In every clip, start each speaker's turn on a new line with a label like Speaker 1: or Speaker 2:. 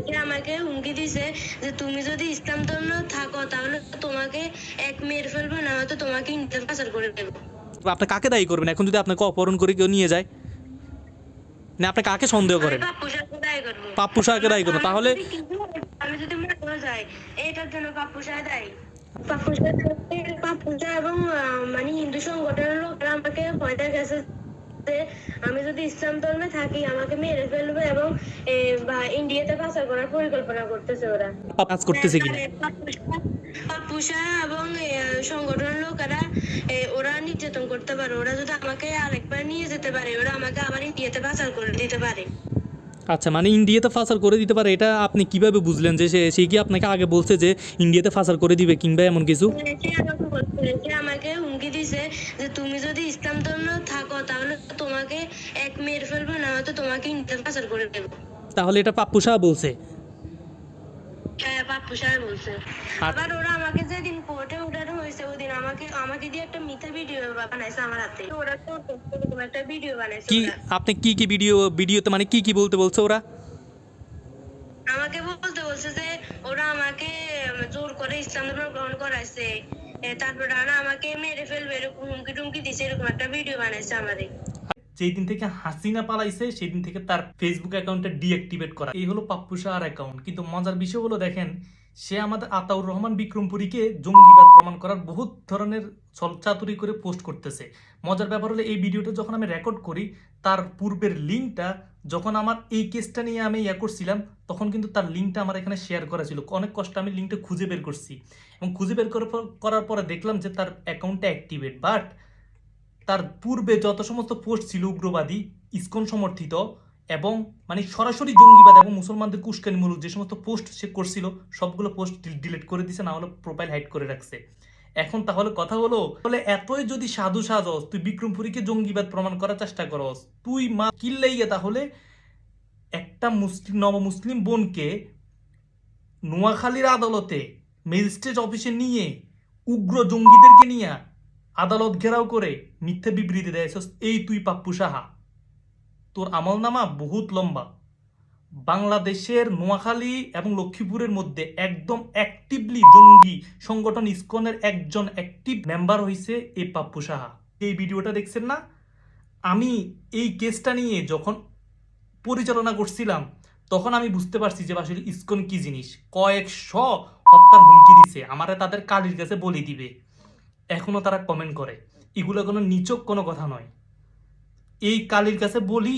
Speaker 1: সে আমাকে হুমকি দিছে যে তুমি যদি ইসলাম ধর্ম থাকো তাহলে তোমাকে এক মেরে ফেলবো, না হয়তো তোমাকে ইন্টার পাচার করে দেবো।
Speaker 2: আপনি কাকে দায়ী করবেন এখন যদি আপনাকে অপহরণ করে কেউ নিয়ে যায়? না আপনি কাকে সন্দেহ
Speaker 1: আমি
Speaker 2: করেন?
Speaker 1: পাপ্পু সাহেবকে দায়ী করবো।
Speaker 2: পাপ্পু শাহকে দায়ী করবেন?
Speaker 1: আমার
Speaker 2: তাহলে
Speaker 1: যদি কিছু হয়, আমি যদি মারা যাই, এটার জন্য পাপ্পু সাহেব দায়ী। পাপ্পু সাহেব এবং মানে হিন্দু সংগঠনের লোকেরা আমাকে ভয় দেখাচ্ছে যে আমি যদি ইসলাম ধর্মে থাকি আমাকে মেরে ফেলবে এবং বা ইন্ডিয়াতে পাচার করার পরিকল্পনা করতেছে ওরা।
Speaker 2: কাজ করতেছে কিনা?
Speaker 1: পাপ্পু সাহেব এবং সংগঠনের লোকেরা ওরা নির্যাতন করতে পারে। ওরা যদি আমাকে আরেকবার নিয়ে যেতে পারে, ওরা আমাকে আবার ইন্ডিয়াতে পাচার করে দিতে পারে।
Speaker 2: আচ্ছা, মানে ইন্ডিয়াতে ফাসার করে দিতে পারে, এটা আপনি কিভাবে বুঝলেন? যে সে কি আপনাকে আগে বলছে যে ইন্ডিয়াতে ফাসার করে দিবে কিংবা এমন কিছু?
Speaker 1: সে আমাকে হুমকি দিছে যে তুমি যদি ইসলাম ধর্ম থাকো তাহলে তোমাকে এক মেরে ফেলবো, না হয়তো তোমাকে ইন্ডিয়াতে পাচার করে দেবো।
Speaker 2: তাহলে এটা পাপ্পু শাহ বলছে?
Speaker 1: হ্যাঁ, পাপ্পু সাহেব বলছে।
Speaker 2: আর
Speaker 1: আবার ওরা আমাকে যেদিন কোর্টে উঠানো হয়েছে ওদিন আমাকে দিয়ে একটা মিথ্যা ভিডিও বানাইছে আমার হাতে। ওরা তো এরকম একটা ভিডিও বানাইছে
Speaker 2: কি
Speaker 1: ওরা।
Speaker 2: আপনি কি ভিডিওতে মানে কি বলতে বলছে ওরা?
Speaker 1: আমাকে বলতে বলছে যে ওরা আমাকে জোর করে ইসলাম ধর্ম গ্রহণ করাইছে, তারপর ওরা আমাকে মেরে ফেলবে এরকম হুমকি টুমকি দিছে, এরকম একটা ভিডিও বানাইছে আমারে।
Speaker 2: যেই দিন থেকে হাসিনা পালাইছে সেই দিন থেকে তার ফেসবুক অ্যাকাউন্টটা ডিঅ্যাক্টিভেট করা, এই হলো পাপ্পু শাহর অ্যাকাউন্ট। কিন্তু মজার বিষয় হলো দেখেন, সে আমাদের আতাউর রহমান বিক্রমপুরীকে জঙ্গিবাদ প্রমাণ করার বহুত ধরনের ছলচাতুরি করে পোস্ট করতেছে। মজার ব্যাপার হলো এই ভিডিওটা যখন আমি রেকর্ড করি তার পূর্বের লিঙ্কটা, যখন আমার এই কেসটা নিয়ে আমি করছিলাম তখন কিন্তু তার লিঙ্কটা আমার এখানে শেয়ার করা ছিল। অনেক কষ্ট আমি লিঙ্কটা খুঁজে বের করছি এবং খুঁজে বের করার পরে দেখলাম যে তার অ্যাকাউন্টটা অ্যাক্টিভেট। বাট তার পূর্বে যত সমস্ত পোস্ট ছিল উগ্রবাদী, ইসকন সমর্থিত এবং মানে সরাসরি জঙ্গিবাদ এবং মুসলমানদের উস্কানিমূলক যে সমস্ত পোস্ট সে করছিল সবগুলো পোস্ট ডিলিট করে দিছে, না হলে প্রোফাইল হাইড করে রাখছে। এখন তাহলে কথা হলো, বলে এতই যদি সাধু সাজস, তুই বিক্রমপুরীকে জঙ্গিবাদ প্রমাণ করার চেষ্টা করস, তুই মা কিল্লাইয়া তাহলে একটা মুসলিম নবমুসলিম বোনকে নোয়াখালীর আদালতে ম্যাজিস্ট্রেট অফিসে নিয়ে উগ্র জঙ্গিদেরকে নিয়ে আদালত ঘেরাও করে মিথ্যে বিবৃতি দেয়, এই তুই পাপ্পু সাহা, তোর আমলনামা বহুত লম্বা। বাংলাদেশের নোয়াখালী এবং লক্ষ্মীপুরের মধ্যে একদম অ্যাক্টিভলি জঙ্গি সংগঠন ইসকনের একজন অ্যাক্টিভ মেম্বার হইছে এই পাপ্পু সাহা। এই ভিডিওটা দেখছেন না? আমি এই কেসটা নিয়ে যখন পরিচালনা করছিলাম তখন আমি বুঝতে পারছি যে আসলে ইসকন কি জিনিস। কয়েকশো হত্যার হুমকি দিছে আমারে, তাদের কালির কাছে বলি দিবে, এখনো তারা কমেন্ট করে। এগুলো কোনো নিচক কোনো কথা নয়। এই কালির কাছে বলি,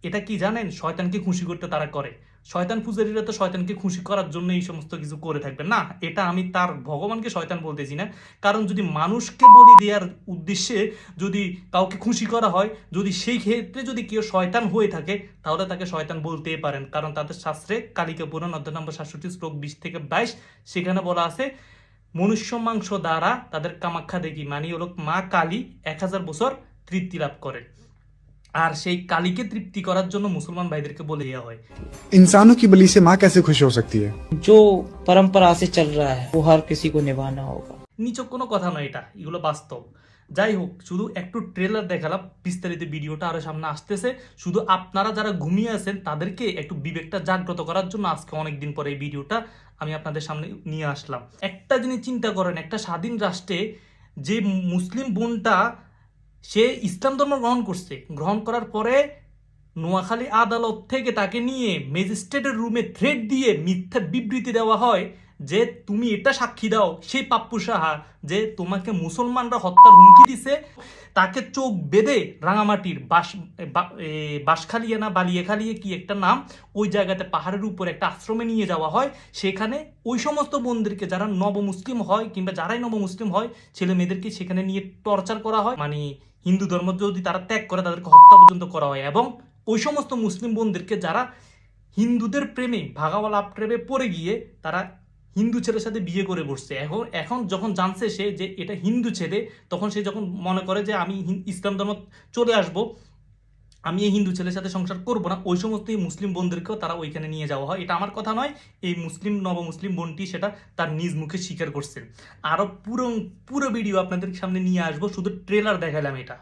Speaker 2: এটা কি জানেন? শয়তানকে খুশি করতে তারা করে। শয়তান পূজারীরা তো শয়তানকে খুশি করার জন্য এই সমস্ত কিছু করে থাকবে না। এটা আমি তার ভগবানকে শয়তান বলতেছি না, কারণ যদি মানুষকে বলি দেওয়ার উদ্দেশ্যে যদি কাউকে খুশি করা হয়, যদি সেই ক্ষেত্রে যদি কেউ শয়তান হয়ে থাকে তাহলে তাকে শয়তান বলতেই পারেন। কারণ তাদের শাস্ত্রে কালিকা পুরাণ অধ্যায় নম্বর 67 শ্লোক 20 থেকে 22 সেখানে বলা আছে, মনুষ্য মাংস দ্বারা তাদের কামাখ্যা দেখি মানে হলো মা কালী 1000 বছর তৃপ্তি লাভ করে। আর সেই কালীকে তৃপ্তি করার জন্য মুসলমান ভাইদেরকে বলে দেওয়া হয়,
Speaker 3: इंसानों की बलि से माँ कैसे खुश हो सकती है।
Speaker 4: जो परंपरा से चल रहा है वो हर किसी को निभाना होगा।
Speaker 2: নিচক কোনো কথা নয়, এটা এগুলো বাস্তব। যাই হোক, শুধু একটু ট্রেলার দেখালাম, বিস্তারিত ভিডিওটা আরো সামনে আসতেছে। শুধু আপনারা যারা ঘুমিয়ে আছেন তাদেরকে একটু বিবেকটা জাগ্রত করার জন্য আজকে অনেকদিন পরে এই ভিডিওটা আমি আপনাদের সামনে নিয়ে আসলাম। একটা জিনিস চিন্তা করেন, একটা স্বাধীন রাষ্ট্রে যে মুসলিম বোনটা সে ইসলাম ধর্ম গ্রহণ করছে, গ্রহণ করার পরে নোয়াখালী আদালত থেকে তাকে নিয়ে ম্যাজিস্ট্রেটের রুমে থ্রেট দিয়ে মিথ্যা বিবৃতি দেওয়া হয় যে তুমি এটা সাক্ষী দাও সেই পাপ্পু সাহা যে তোমাকে মুসলমানরা হত্যার হুমকি দিছে। তাকে চোখ বেঁধে রাঙামাটির বাঁশখালিয়া না বালিয়াখালিয়া কি একটা নাম, ওই জায়গাতে পাহাড়ের উপর একটা আশ্রমে নিয়ে যাওয়া হয়। সেখানে ওই সমস্ত বোনদেরকে যারা নবমুসলিম হয় কিংবা যারাই নবমুসলিম হয় ছেলে মেয়েদেরকে সেখানে নিয়ে টর্চার করা হয়, মানে হিন্দু ধর্ম যদি তারা ত্যাগ করে তাদেরকে হত্যা পর্যন্ত করা হয়। এবং ওই সমস্ত মুসলিম বোনদেরকে যারা হিন্দুদের প্রেমে ভাগাওয়ালা প্রেমে পড়ে গিয়ে তারা হিন্দু ছেলের সাথে বিয়ে করে বসছে, এখন এখন যখন জানছে সে যে এটা হিন্দু ছেলে, তখন সে যখন মনে করে যে আমি ইসলাম ধর্ম চলে আসব, আমি এই হিন্দু ছেলের সাথে সংসার করব না, ওই সমস্ত এই মুসলিম বোনদেরকেও তারা ওইখানে নিয়ে যাওয়া হয়। এটা আমার কথা নয়, এই নবমুসলিম বোনটি সেটা তার নিজ মুখে স্বীকার করছেন। আরো পুরো পুরো ভিডিও আপনাদের সামনে নিয়ে আসবো, শুধু ট্রেলার দেখালাম। এটা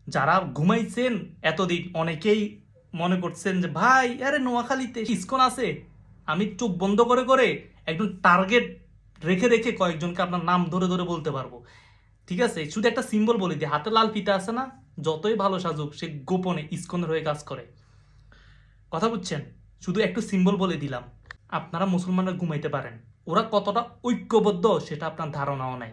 Speaker 2: যারা ঘুমাইছেন এতদিন অনেকেই মনে করছেন যে ভাই আরে নোয়াখালীতে ইসকন আছে, আমি চোখ বন্ধ করে করে একদম টার্গেট রেখে রেখে কয়েকজনকে আপনার নাম ধরে ধরে বলতে পারবো। ঠিক আছে, শুধু একটা সিম্বল বলে দিই, হাতে লাল ফিতা আছে না, যতই ভালো সাজুক সে গোপনে ইসকনের হয়ে কাজ করে। কথা বুঝছেন? শুধু একটু সিম্বল বলে দিলাম, আপনারা মুসলমানরা ঘুমাইতে পারেন। ওরা কতটা ঐক্যবদ্ধ সেটা আপনার ধারণাও নাই।